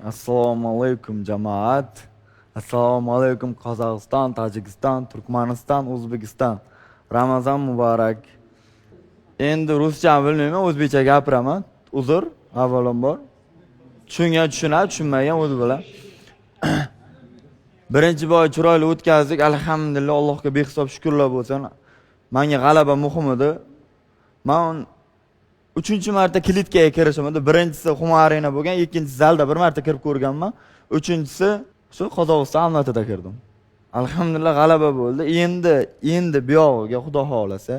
Assalomu alaykum jamoat. Assalomu alaykum Qozog'iston, Tojikiston, Turkmaniston, O'zbekiston. Ramazon muborak. Endi ruscha bilmayman, o'zbekcha gapiraman. Uzr, avvalambor. Tushungan tushunadi, tushunmagan o'zi bilan. Birinchi boy chiroyli o'tkazdik. Alhamdulillah, Allohga behisob shukrlar bo'lsin. Menga g'alaba muhim edi. Men 3-marta klitkaga kirishim edi. Birinchisi Humo Arena bo'lgan, ikkinchisi zalda bir marta kirib ko'rganman. Uchinchisi shu Qozog'iston amlatida kirdim. Alhamdulillah g'alaba bo'ldi. Endi bu yog'iga Xudo xolasa,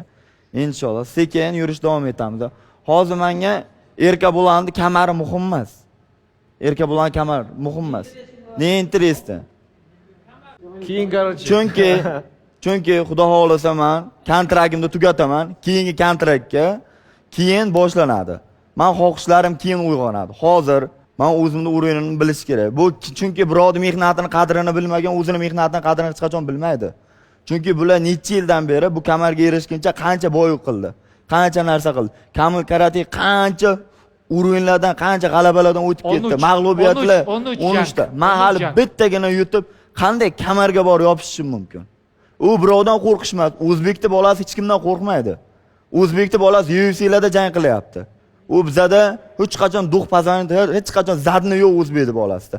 inshaalloh sekin yurish davom etamiz. Hozir menga Erkabulanning kamari muhim emas. Erkabulan kamar muhim emas. Ne interesda? Keyin qarchi. Chunki Xudo xolasa men kontraktimni tugataman. Keyingi kontraktga keyin boshlanadi. Men xohishlarim keyin uyg'onadi. Hozir men o'zimni o'rinimni bilish kerak. Bu chunki birovning mehnatining qadrini bilmagan o'zining mehnatining qadrini hech qachon bilmaydi. Chunki bular necha yildan beri bu kamarga erishguncha qancha boylik qildi, qancha narsa qildi. Kamil karate qancha o'rinlardan, qancha g'alabalardan o'tib ketdi. Mag'lubiyatlar 13 ta. Men hali bittagina yutib qanday kamarga borib yopishishim mumkin? U birovdan qo'rqishmas. O'zbekning bolasi hech kimdan qo'rqmaydi. O'zbekning bolasi UFC'larda jang qilyapti. U bizada hech qachon duh pazani, hech qachon zadni yo'q o'zbekning bolasida.